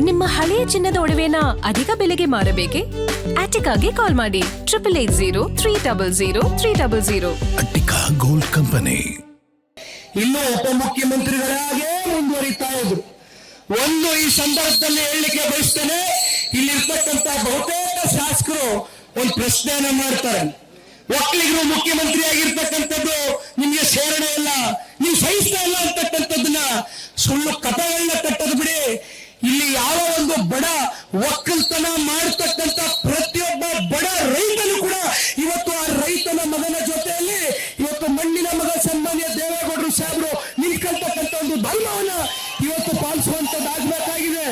ನಿಮ್ಮ ಹಳೆಯ ಚಿನ್ನದ ಒಡವೆನ ಅಧಿಕ ಬೆಲೆಗೆ ಮಾರಬೇಕೆ? ಆಟಿಕಾಗೆ ಕಾಲ್ ಮಾಡಿ 8880 ಅಟ್ಟಿಕಾ ಗೋಲ್ಡ್ ಕಂಪನಿ. ಇನ್ನು ಉಪಮುಖ್ಯಮಂತ್ರಿಗಳಾಗೇ ಮುಂದುವರಿತಾ ಇದ್ರು. ಒಂದು ಈ ಸಂದರ್ಭದಲ್ಲಿ ಹೇಳಲಿಕ್ಕೆ ಬಯಸ್ತೇನೆ, ಇಲ್ಲಿರ್ತಕ್ಕಂಥ ಬಹುತೇಕ ಶಾಸಕರು ಒಂದು ಪ್ರಶ್ನೆಯನ್ನ ಮಾಡ್ತಾರೆ. ಒಕ್ಕಲಿಗರು ಮುಖ್ಯಮಂತ್ರಿ ಆಗಿರ್ತಕ್ಕಂಥದ್ದು ನಿಮ್ಗೆ ಸೇರಣೆ ಇಲ್ಲ, ನೀವು ಸಹಿಸ್ತಾ ಇಲ್ಲ ಅಂತಕ್ಕಂಥದ್ದನ್ನ ಸುಳ್ಳು ಕಥೆಗಳನ್ನ ಕಟ್ಟದ್ ಬಿಡಿ. ಇಲ್ಲಿ ಯಾವ ಒಂದು ಬಡ ಒಕ್ಕಲ್ತನ ಮಾಡತಕ್ಕಂಥ ಪ್ರತಿಯೊಬ್ಬ ಬಡ ರೈತನು ಕೂಡ ಇವತ್ತು ಆ ರೈತನ ಮಗನ ಜೊತೆಯಲ್ಲಿ ಇವತ್ತು ಮಣ್ಣಿನ ಮಗ ಸನ್ಮಾನ್ಯ ದೇವೇಗೌಡರು ಸಾಹೇಬರು ನಿಂತ್ಕೊಳ್ತಕ್ಕಂಥ ಒಂದು ಧರ್ಮವನ್ನ ಇವತ್ತು ಪಾಲಿಸುವಂತದ್ದಾಗಬೇಕಾಗಿದೆ.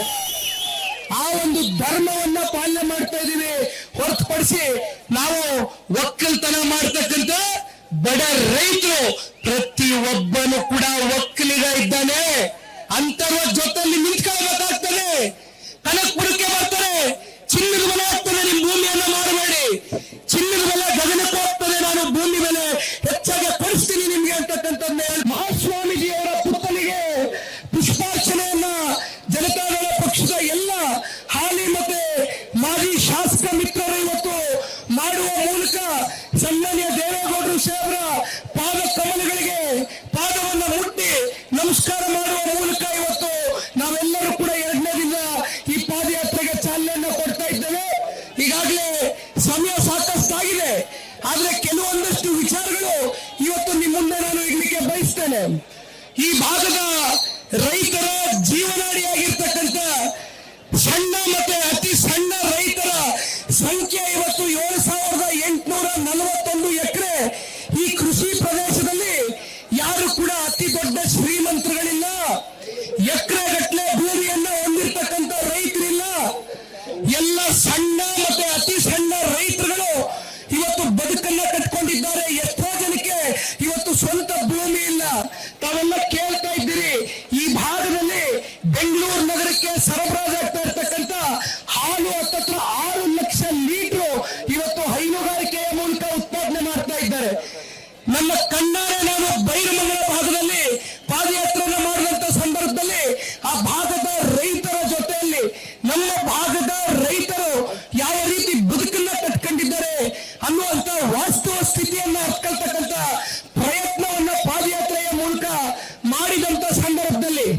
ಆ ಒಂದು ಧರ್ಮವನ್ನ ಪಾಲನೆ ಮಾಡ್ತಾ ಇದೀವಿ ಹೊರತುಪಡಿಸಿ ನಾವು ಒಕ್ಕಲ್ತನ ಮಾಡ್ತಕ್ಕಂಥ ಬಡ ರೈತರು ಪ್ರತಿಯೊಬ್ಬನು ಕೂಡ ಒಕ್ಕಲಿಗ ಇದ್ದಾನೆ, ಅಂತರ್ವ ಜೊತೆಯಲ್ಲಿ ನಿಂತ್ಕೊಳ್ಬೇಕಾಗ್ತದೆ. ಕನಕಪುರಕ್ಕೆ ಬರ್ತಾರೆ, ಚಿನ್ನದ ಬೆಲೆ ಆಗ್ತದೆ, ನಿಮ್ ಭೂಮಿಯನ್ನ ಮಾಡಬೇಡಿ, ಚಿನ್ನದ ಬೆಲೆ ಗಗನಕ್ಕೆ ಹೋಗ್ತದೆ, ನಾನು ಭೂಮಿ ಬೆಲೆ ಹೆಚ್ಚಾಗಿ ಕೊಡಿಸ್ತೀನಿ ನಿಮ್ಗೆ ಅಂತಕ್ಕಂಥದ್ದೇ ಮಹಾಸ್ವಾಮೀಜಿಯವರ ಪುತ್ಥಳಿಗೆ ಪುಷ್ಪಾರ್ಚನೆಯನ್ನ ಜನತಾದಳ ಪಕ್ಷದ ಎಲ್ಲ ಹಾಲಿ ಮತ್ತೆ ಮಾಜಿ ಶಾಸಕ ಮಿತ್ರರು ಇವತ್ತು ಮಾಡುವ ಮೂಲಕ ಸನ್ಮಾನ್ಯ ದೇವೇಗೌಡರು ಸಾಹೇಬರ ಪಾದ ಕಮಲಗಳಿಗೆ ಪಾದವನ್ನ ಮುಟ್ಟಿ ನಮಸ್ಕಾರ ಮಾಡುವ ಮೂಲಕ ಇವತ್ತು ನಾವೆಲ್ಲರೂ ಕೂಡ 2ನೇ ದಿನ ಈ ಪಾದಯಾತ್ರೆಗೆ ಚಾಲನೆಯನ್ನ ಕೊಡ್ತಾ ಇದ್ದೇವೆ. ಈಗಾಗಲೇ ಸಮಯ ಸಾಕಷ್ಟಾಗಿದೆ, ಆದ್ರೆ ಕೆಲವೊಂದಷ್ಟು ವಿಚಾರಗಳು ಇವತ್ತು ನಿಮ್ಮ ಮುಂದೆ ನಾನು ಇಡ್ಲಿಕ್ಕೆ ಬಯಸ್ತೇನೆ. ಈ ಭಾಗದ ರೈತರ ಜೀವನಾಡಿಯಾಗಿರ್ತಕ್ಕಂಥ ಸಣ್ಣ ಮತ್ತೆ ಅತಿ ಸಣ್ಣ ರೈತರ ಸಂಖ್ಯೆ ಇವತ್ತು 7,841 ಎಕರೆ. ಈ ಕೃಷಿ ಪ್ರದೇಶದಲ್ಲಿ ಯಾರು ಕೂಡ ಅತಿ ದೊಡ್ಡ ಶ್ರೀಮಂತರುಗಳಿಲ್ಲ, ಎಕರೆ ಗಟ್ಟಲೆ ಭೂಮಿಯನ್ನ ಹೊಂದಿರತಕ್ಕಂಥ ರೈತರಿಲ್ಲ. ಎಲ್ಲ ಸಣ್ಣ ಮತ್ತೆ ಅತಿ ಸಣ್ಣ ರೈತರುಗಳು ಇವತ್ತು ಬದುಕನ್ನ ಕಟ್ಕೊಂಡಿದ್ದಾರೆ. ಎಷ್ಟೋ ಜನಕ್ಕೆ ಇವತ್ತು ಸ್ವಂತ ಭೂಮಿ ಇಲ್ಲ. ತಾವೆಲ್ಲ ಕೇಳ್ತಾ ಇದ್ದೀರಿ, ಈ ಭಾಗದಲ್ಲಿ ಬೆಂಗಳೂರು ನಗರಕ್ಕೆ ಸರಬರಾಜಾಗ್ತಾ ಇರ್ತಕ್ಕಂಥ ಹಾಲು ಹತ್ತತ್ರ 6 ಲಕ್ಷ ಲೀಟರ್ ಇವತ್ತು ಹೈನುಗಾರಿಕೆಯ ಮೂಲಕ ಉತ್ಪಾದನೆ ಮಾಡ್ತಾ ಇದ್ದಾರೆ. ನನ್ನ ಕಣ್ಣಾರೆ ನಾನು ಬೈರಮಂಗಲ ಭಾಗದಲ್ಲಿ ಪಾದಯಾತ್ರೆಯನ್ನು ಮಾಡಿದಂತ ಸಂದರ್ಭದಲ್ಲಿ ಆ ಭಾಗದ ರೈತರ ಜೊತೆಯಲ್ಲಿ ನಮ್ಮ ಭಾಗದ ರೈತರು ಯಾವ ರೀತಿ ಬದುಕನ್ನ ಕಟ್ಕೊಂಡಿದ್ದಾರೆ ಅನ್ನುವಂತ ವಾಸ್ತವ ಸ್ಥಿತಿಯನ್ನ ಅರ್ಕೊಳ್ತಕ್ಕಂಥ ಪ್ರಯತ್ನವನ್ನ ಪಾದಯಾತ್ರೆಯ ಮೂಲಕ ಮಾಡಿದಂತ ಸಂದರ್ಭದಲ್ಲಿ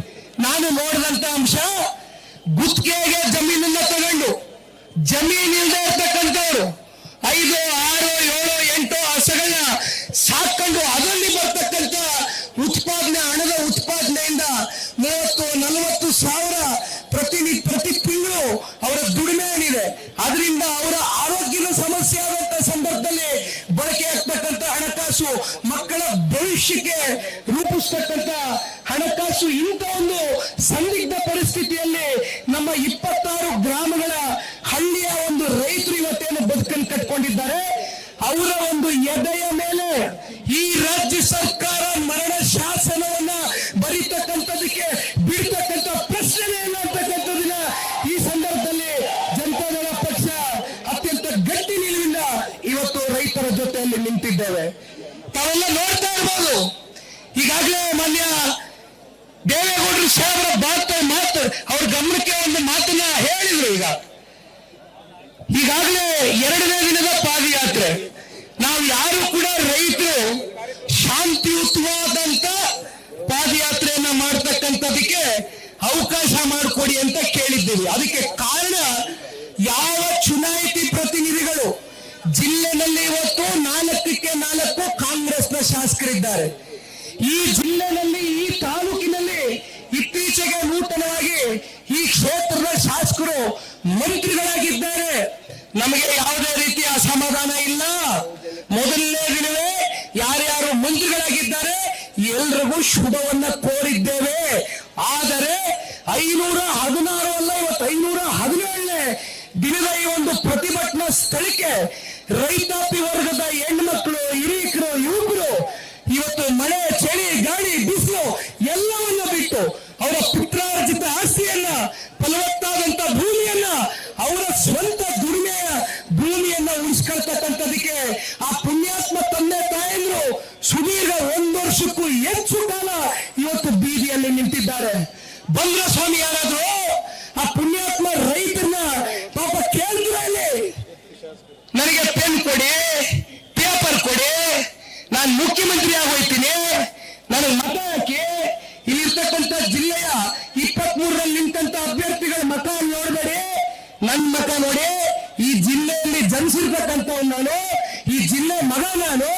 ನಾನು ನೋಡಿದಂತ ಅಂಶ, ಗುತ್ತಿಗೆಗೆ ಜಮೀನನ್ನ ತಗೊಂಡು ಜಮೀನಿಲ್ಲದೆ ಇರ್ತಕ್ಕಂಥವ್ರು 5, 6, 7, 8 ಹಸುಗಳನ್ನ ಸಾಕೊಂಡು ಅದರಲ್ಲಿ ಬರ್ತಕ್ಕಂಥ ಉತ್ಪಾದನೆ, ಹಣದ ಉತ್ಪಾದನೆಯಿಂದ 30-40 ಸಾವಿರ ಪ್ರತಿ ತಿಂಗಳು ಅವರ ದುಡಿಮೆ ಏನಿದೆ ಅದರಿಂದ ಅವರ ಆರೋಗ್ಯದ ಸಮಸ್ಯೆ ಆದಂತ ಸಂದರ್ಭದಲ್ಲಿ ಬಳಕೆ ಆಗ್ತಕ್ಕಂಥ ಹಣಕಾಸು, ಮಕ್ಕಳ ಭವಿಷ್ಯಕ್ಕೆ ರೂಪಿಸ್ತಕ್ಕಂಥ ಹಣಕಾಸು, ಇಂಥ ಒಂದು ಸಂದಿಗ್ಧ ಪರಿಸ್ಥಿತಿಯಲ್ಲಿ ನಮ್ಮ 26 ಗ್ರಾಮಗಳ ಹಳ್ಳಿಯ ಒಂದು ರೈತರು ಇವತ್ತೇನು ಬದುಕನ್ನು ಕಟ್ಕೊಂಡಿದ್ದಾರೆ. ಅವರ ಒಂದು ಎದೆಯ ಮೇಲೆ ಈ ರಾಜ್ಯ ಸರ್ಕಾರ ಮರಣ ಶಾಸನವನ್ನ ಬರೀತಕ್ಕಂಥದಕ್ಕೆ ಬಿಡ್ತಕ್ಕಂಥ ಪ್ರಶ್ನೆ ಇಲ್ಲ ಅಂತಕ್ಕಂಥದನ್ನ ಈ ಸಂದರ್ಭದಲ್ಲಿ ಜನತಾದಳ ಪಕ್ಷ ಅತ್ಯಂತ ಗಟ್ಟಿ ನಿಲುವಿಂದ ಇವತ್ತು ರೈತರ ಜೊತೆಯಲ್ಲಿ ನಿಂತಿದ್ದೇವೆ. ತಾವೆಲ್ಲ ನೋಡ್ತಾ ಇರ್ಬೋದು, ಈಗಾಗಲೇ ಮಾನ್ಯ ದೇವೇಗೌಡರು ಸಾಹೇಬರ ಮಾತು ಅವ್ರ ಗಮನಕ್ಕೆ ಒಂದು ಮಾತನ್ನ ಹೇಳಿದ್ರು. ಈಗಾಗಲೇ 2ನೇ ದಿನದ ಪಾದಯಾತ್ರೆ, ನಾವು ಯಾರು ಕೂಡ ರೈತರು ಶಾಂತಿಯುತವಾದಂತ ಪಾದಯಾತ್ರೆಯನ್ನ ಮಾಡ್ತಕ್ಕಂಥದಕ್ಕೆ ಅವಕಾಶ ಮಾಡಿಕೊಡಿ ಅಂತ ಕೇಳಿದ್ದೀವಿ. ಅದಕ್ಕೆ ಕಾರಣ, ಯಾವ ಚುನಾಯಿತ ಪ್ರತಿನಿಧಿಗಳು ಜಿಲ್ಲೆನಲ್ಲಿ ಇವತ್ತು 4ಕ್ಕೆ 4 ಕಾಂಗ್ರೆಸ್ನ ಶಾಸಕರಿದ್ದಾರೆ. ಈ ಜಿಲ್ಲೆನಲ್ಲಿ, ಈ ತಾಲೂಕಿನಲ್ಲಿ ಇತ್ತೀಚೆಗೆ ನೂತನವಾಗಿ ಈ ಕ್ಷೇತ್ರದ ಶಾಸಕರು ಮಂತ್ರಿಗಳಾಗಿದ್ದಾರೆ. ನಮಗೆ ಯಾವುದೇ ರೀತಿಯ ಅಸಮಾಧಾನ ಇಲ್ಲ. ಮೊದಲನೇ ದಿನವೇ ಯಾರ್ಯಾರು ಮಂತ್ರಿಗಳಾಗಿದ್ದಾರೆ ಎಲ್ರಿಗೂ ಶುಭವನ್ನ ಕೋರಿದ್ದೇವೆ. ಆದರೆ 516 ಅಲ್ಲ, ಇವತ್ತು 517ನೇ ದಿನದ ಈ ಒಂದು ಪ್ರತಿಭಟನಾ ಸ್ಥಳಕ್ಕೆ ರೈತಾಪಿ ವರ್ಗದ ಹೆಣ್ಮಕ್ಳು, ಹಿರಿಯರು, ಯುವಕರು ಇವತ್ತು ಮಳೆ, ಚಳಿ, ಗಾಳಿ, ಬಿಸಿಲು ಎಲ್ಲವನ್ನ ಬಿಟ್ಟು ಅವರ ಪಿತ್ರಾರ್ಜಿತ ಆಸ್ತಿಯನ್ನ, ಫಲವತ್ತಾದಂತ ಭೂಮಿಯನ್ನ, ಅವರ ಸ್ವಂತ ದುಡಿಮೆಯ ಭೂಮಿಯನ್ನ ಉಳಿಸ್ಕೊಳ್ತಕ್ಕಂಥದಕ್ಕೆ ಆ ಪುಣ್ಯಾತ್ಮ ತಂದೆ ತಾಯಂದ್ರು ಸುದೀರ್ಘ 1 ವರ್ಷಕ್ಕೂ ಹೆಚ್ಚು ಕಾಲ ಇವತ್ತು ಬೀದಿಯಲ್ಲಿ ನಿಂತಿದ್ದಾರೆ. ಬಂದ್ರ ಸ್ವಾಮಿ ಯಾರಾದ್ರು ಆ ಪುಣ್ಯ ಪೆನ್ ಕೊಡಿ, ಪೇಪರ್ ಕೊಡಿ, ನಾನು ಮುಖ್ಯಮಂತ್ರಿ ಆಗೋಯ್ತೀನಿ, ನನಗೆ ಮತ ಹಾಕಿ. ಇಲ್ಲಿರ್ತಕ್ಕಂಥ ಜಿಲ್ಲೆಯ 23ರಲ್ಲಿ ನಿಂತಂತ ಅಭ್ಯರ್ಥಿಗಳ ಮತ ನೋಡಬೇಡಿ, ನನ್ನ ಮತ ನೋಡಿ. ಈ ಜಿಲ್ಲೆಯಲ್ಲಿ ಜನಿಸಿರ್ತಕ್ಕಂಥ ನಾನು, ಈ ಜಿಲ್ಲೆ ಮಗ ನಾನು.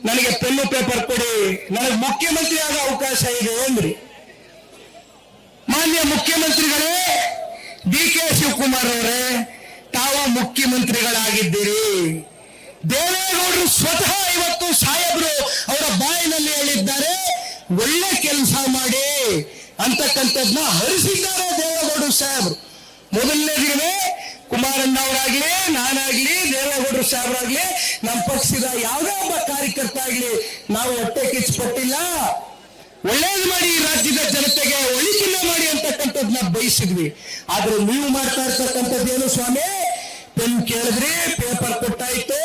ನನಗೆ ಪೆನ್ನು ಪೇಪರ್ ಕೊಡಿ, ನನಗೆ ಮುಖ್ಯಮಂತ್ರಿ ಆಗೋ ಅವಕಾಶ ಇದೆ ಅಂದ್ರಿ. ಮಾನ್ಯ ಮುಖ್ಯಮಂತ್ರಿಗಳೇ, ಡಿ.ಕೆ. ಶಿವಕುಮಾರ್ ಅವರೇ, ತಾವು ಮುಖ್ಯಮಂತ್ರಿಗಳಾಗಿದ್ದೀರಿ. ದೇವೇಗೌಡರು ಸ್ವತಃ ಇವತ್ತು ಸಾಹೇಬರು ಅವರ ಬಾಯಿನಲ್ಲಿ ಹೇಳಿದ್ದಾರೆ, ಒಳ್ಳೆ ಕೆಲಸ ಮಾಡಿ ಅಂತಕ್ಕಂಥದ್ನ ಹರಿಸಿದ್ದಾರೆ ದೇವೇಗೌಡರು ಸಾಹೇಬರು. ಮೊದಲನೇ ದಿನವೇ ಕುಮಾರಣ್ಣ ಅವರಾಗ್ಲಿ, ನಾನಾಗ್ಲಿ, ದೇವೇಗೌಡರು ಸಾಹೇಬರಾಗ್ಲಿ, ನಮ್ಮ ಪಕ್ಷದ ಯಾವುದೇ ಒಬ್ಬ ಕಾರ್ಯಕರ್ತ ಆಗ್ಲಿ ನಾವು ಹೊಟ್ಟೆ ಕಿಚ್ಚುಪಟ್ಟಿಲ್ಲ. ಒಳ್ಳೇದು ಮಾಡಿ ಈ ರಾಜ್ಯದ ಜನತೆಗೆ ಒಳಿತಿನ ಮಾಡಿ ಅಂತಕ್ಕಂಥದ್ನ ಬಯಸಿದ್ವಿ. ಆದ್ರೆ ನೀವು ಮಾಡ್ತಾ ಇರ್ತಕ್ಕಂಥದ್ದೇನು ಸ್ವಾಮಿ? ಪೆನ್ ಕೇಳಿದ್ರಿ, ಪೇಪರ್ ಕೊಟ್ಟಾಯ್ತು,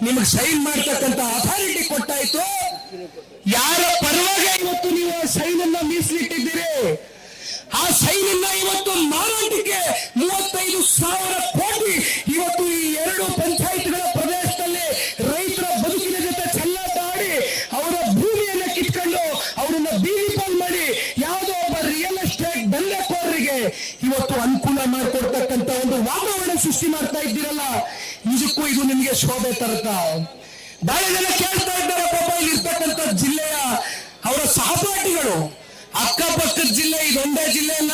ನಿಮಗೆ ಸೈನ್ ಮಾಡ್ತಕ್ಕಂಥ ಅಥಾರಿಟಿ ಕೊಟ್ಟಾಯ್ತು. ಯಾರ ಪರವಾಗಿ ಇವತ್ತು ನೀವು ಸೈನ್ ಅನ್ನ ಮೀಸಲಿಟ್ಟಿದ್ದೀರಿ? ಆ ಸೈನ್ ಅನ್ನ ಇವತ್ತು ಮಾರಾಟಕ್ಕೆ 35,000 ಕೋಟಿ ಇವತ್ತು ಈ 2 ಪಂಚಾಯತ್ಗಳ ಪ್ರದೇಶದಲ್ಲಿ ರೈತರ ಬದುಕಿನ ಜೊತೆ ಚೆಲ್ಲಾಟ ಆಡಿ ಅವರ ಭೂಮಿಯನ್ನ ಕಿತ್ಕೊಂಡು ಅವರನ್ನ ಬೀದಿ ಪಾಲ್ ಮಾಡಿ ಯಾವುದೋ ಒಬ್ಬ ರಿಯಲ್ ಎಸ್ಟೇಟ್ ಬೆಲ್ಲೆಕೋರರಿಗೆ ಇವತ್ತು ಅನುಕೂಲ ಮಾಡಿಕೊಡ್ತಕ್ಕಂಥ ಒಂದು ವಾತಾವರಣ ಸೃಷ್ಟಿ ಮಾಡ್ತಾ ಇದ್ದೀರಲ್ಲ, ನಿಜಕ್ಕೂ ಇದು ನಿಮಗೆ ಶೋಭೆ ತರುತ್ತಾ? ಬಹಳ ಜನ ಕೇಳ್ತಾ ಇದ್ದಾರೆ ಪಾಪ, ಇಲ್ಲಿರ್ತಕ್ಕಂಥ ಜಿಲ್ಲೆಯ ಅವರ ಸಹಪಾಠಿಗಳು, ಅಕ್ಕಪಕ್ಕದ ಜಿಲ್ಲೆ, ಇದೊಂದೇ ಜಿಲ್ಲೆ ಅಲ್ಲ,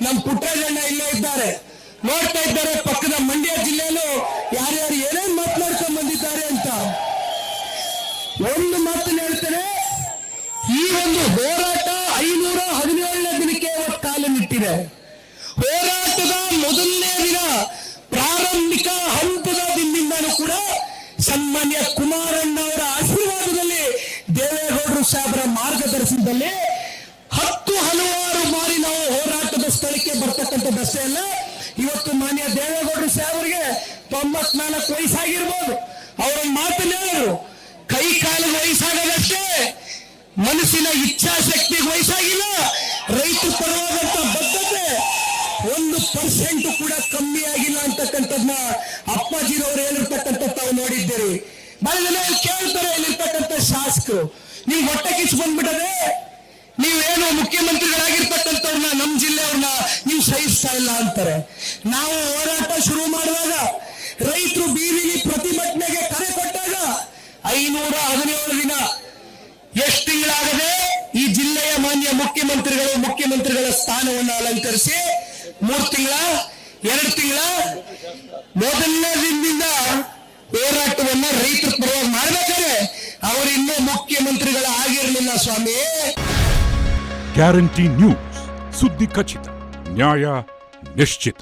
ನಮ್ಮ ಪುಟ್ಟರಾಜಣ್ಣ ಇಲ್ಲೇ ಇದ್ದಾರೆ, ನೋಡ್ತಾ ಇದ್ದಾರೆ. ಪಕ್ಕದ ಮಂಡ್ಯ ಜಿಲ್ಲೆಯಲ್ಲೂ ಯಾರ್ಯಾರು ಏನೇನ್ ಮಾತನಾಡ್ಕೊಂಡು ಬಂದಿದ್ದಾರೆ ಅಂತ. ಒಂದು ಮಾತನ್ನ ಹೇಳ್ತೇನೆ, ಈ ಒಂದು ಹೋರಾಟ 517ನೇ ದಿನಕ್ಕೆ ಇವತ್ತು ಕಾಲನ್ನಿಟ್ಟಿದೆ. ಹೋರಾಟದ ಮೊದಲನೇ ದಿನ ಪ್ರಾರಂಭಿಕ ಹಂತದ ದಿನದಿಂದಲೂ ಕೂಡ ಸನ್ಮಾನ್ಯ ಕುಮಾರಣ್ಣ ಅವರ ಆಶೀರ್ವಾದದಲ್ಲಿ, ದೇವೇಗೌಡರು ಸಾಹೇಬರ ಮಾರ್ಗದರ್ಶನದಲ್ಲಿ ಹಲವಾರು ಬಾರಿ ನಾವು ಹೋರಾಟದ ಸ್ಥಳಕ್ಕೆ ಬರ್ತಕ್ಕಂಥದ್ದಷ್ಟೇ ಅಲ್ಲ, ಇವತ್ತು ಮಾನ್ಯ ದೇವೇಗೌಡರು ಸಾಹೇಬರಿಗೆ 94 ವಯಸ್ಸಾಗಿರ್ಬೋದು. ಅವರ ಮಾತನ್ನ ಹೇಳಿದ್ರು, ಕೈ ಕಾಲಿಗೆ ವಯಸ್ಸಾಗದಷ್ಟೇ, ಮನಸ್ಸಿನ ಇಚ್ಛಾಶಕ್ತಿಗೆ ವಯಸ್ಸಾಗಿಲ್ಲ. ರೈತರ ಪರವಾದಂತ ಬದ್ಧತೆ 1% ಕೂಡ ಕಮ್ಮಿ ಆಗಿಲ್ಲ ಅಂತಕ್ಕಂಥದ್ನ ಅಪ್ಪಾಜಿರವರು ಹೇಳಿರ್ತಕ್ಕಂಥ ತಾವು ನೋಡಿದ್ದೀರಿ. ಬಹಳ ಜನ ಕೇಳ್ತಾರೆ, ಇಲ್ಲಿರ್ತಕ್ಕಂಥ ಶಾಸಕರು, ನೀವು ಹೊಟ್ಟೆ ಕಿಚ್ಚು ಬಂದ್ಬಿಟ್ಟದೆ, ನೀವೇನು ಮುಖ್ಯಮಂತ್ರಿಗಳಾಗಿರ್ತಕ್ಕಂಥವ್ರನ್ನ, ನಮ್ಮ ಜಿಲ್ಲೆಯವ್ರನ್ನ ನೀವು ಸಹಿಸ್ತಾ ಇಲ್ಲ ಅಂತಾರೆ. ನಾವು ಹೋರಾಟ ಶುರು ಮಾಡುವಾಗ, ರೈತರು ಬೀದಿಲಿ ಪ್ರತಿಭಟನೆಗೆ ಕರೆ ಕೊಟ್ಟಾಗ 517 ದಿನ, ಎಷ್ಟು ತಿಂಗಳಾಗದೆ ಈ ಜಿಲ್ಲೆಯ ಮಾನ್ಯ ಮುಖ್ಯಮಂತ್ರಿಗಳ ಸ್ಥಾನವನ್ನು ಅಲಂಕರಿಸಿ 3 ತಿಂಗಳ 2 ತಿಂಗಳ ಮೊದಲನೇ ದಿನದಿಂದ ಹೋರಾಟವನ್ನ ರೈತರ ಪರವಾಗಿ ಮಾಡ್ಬೇಕಾದ್ರೆ ಅವರು ಇನ್ನೂ ಮುಖ್ಯಮಂತ್ರಿಗಳ ಆಗಿರಲಿಲ್ಲ ಸ್ವಾಮಿ. ಗ್ಯಾರಂಟಿ ನ್ಯೂಸ್, ಸುದ್ದಿ ಖಚಿತ, ನ್ಯಾಯ ನಿಶ್ಚಿತ.